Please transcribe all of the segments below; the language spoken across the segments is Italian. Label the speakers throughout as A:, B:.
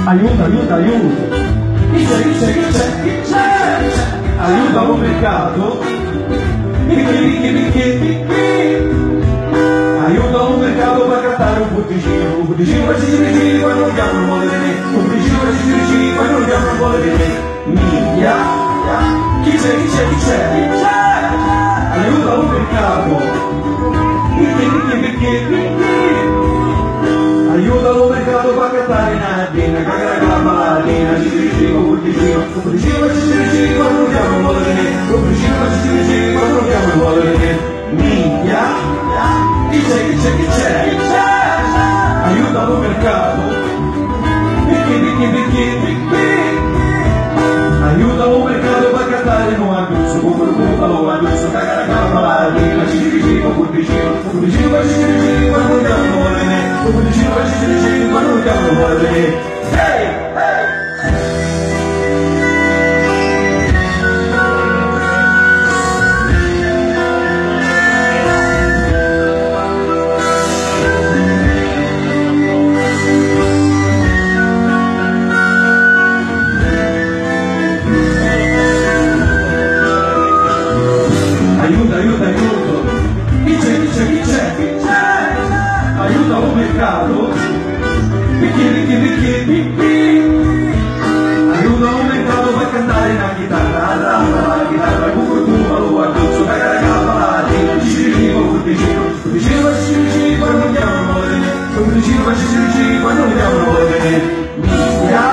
A: Aiuto, aiuto, aiuto. Chi c'è, chi c'è, chi c'è, chi c'è? Aiuta un mercato. Aiuta un mercato per cattare un butticino per ci quando non chiamo non vuole vedere, un butticino per ci quando non chiamo non vuole vedere. Miglia, chi c'è, chi c'è, chi c'è, chi c'è? Aiuta un mercato. Aiuta un mercato per cattare una dina, cagare la paladina, ci un butticino per ci quando non chiamo non vuole vedere, un butticino per ci quando non chiamo non vuole vedere. Miglia, chi c'è, chi c'è, chi c'è, chi c'è? Aiuta un mercato. Aiuta un mercato per cantare non adduzzo, come il bufalo adduzzo, cagare la paladina, ci un butticino per ci quando non chiamo non vuole vedere, un butticino per ci quando non chiamo non vuole vedere. Hey, hey! Aiuta, aiuta, aiuto. Chi c'è, chi c'è, chi c'è, chi c'è? Aiuta un mercato. Aiuta un mercato per cantare una chitarra, la chitarra, cucurcumalo, adduzzo, cagare la paladina, ci un butticino per ci quando non chiamo non vuole vedere, un butticino per ci quando non chiamo non vuole vedere. Miglia,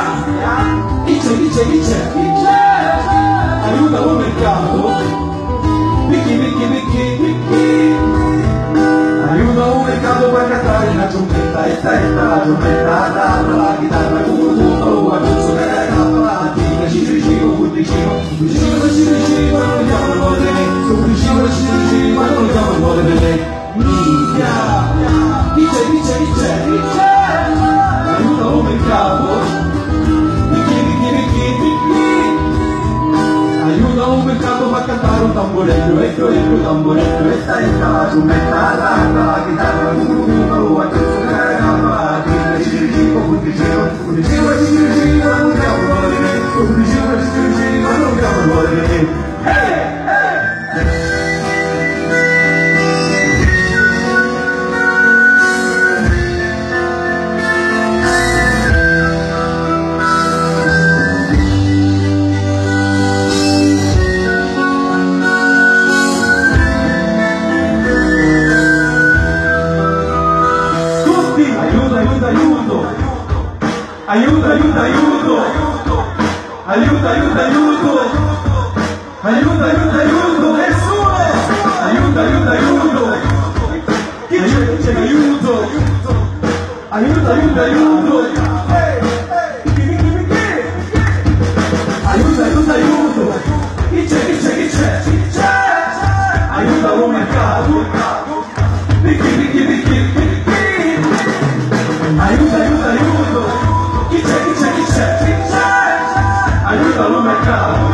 A: chi c'è, chi c'è, chi c'è, chi c'è? Aiuta un mercato. Aiuta un mercato per cantare una giumbetta e la giumbetta, la chitarra, cucurcumalo, adduzzo, cagare la paladina, ci un butticino per ci quando non chiamo non vuole vedere, un butticino per ci quando non chiamo non vuole vedere. Miglia, chi c'è, chi c'è, chi c'è, chi c'è? Aiuta un mercato. Aiuta un mercato per cantare un tamburetto, il tamburetto, la giumbetta, la chitarra, cucurcumalo, adduzzo, cagare la paladina, ci un butticino per ci quando non chiamo non vuole vedere, un butticino per ci quando non chiamo non vuole vedere. Hey, hey! Aiuto, aiuto, aiuto! Aiuto, aiuto, aiuto! Aiuto, aiuto, aiuto! Nessuno! Aiuto, aiuto, aiuto! Chi c'è? Chi c'è? Aiuto! Aiuto, aiuto, aiuto! Aiuto, aiuto, aiuto! Chi c'è? Chi c'è? Chi c'è? Chi c'è? Aiuta un mercato! Aiuto, aiuto, aiuto! Chi c'è, chi c'è, chi c'è, chi c'è? Aiuta un mercato.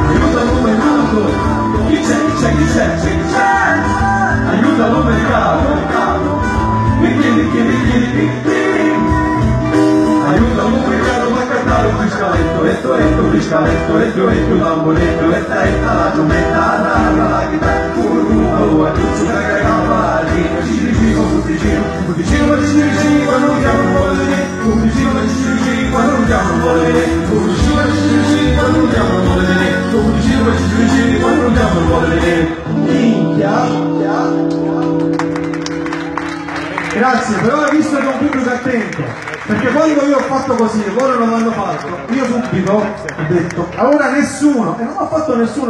A: Aiuta un mercato. Chi c'è, chi c'è, chi c'è, chi c'è? Aiuta un mercato. Aiuta un mercato per cantare un fiscaletto, un tamburetto, la giumbetta, la chitarra, cucurcumalo, adduzzo, cagare la paladina, ci un butticino per ci quando non chiamo non vuole vedere, un butticino per ci quando non chiamo non vuole vedere, un butticino per ci quando non chiamo non vuole vedere, un butticino per ci quando non chiamo non vuole vedere. Grazie, però hai visto che è un pubblico attento, perché quando io ho fatto così, loro non l'hanno fatto, io subito ho detto, allora nessuno, e non ho fatto nessuno.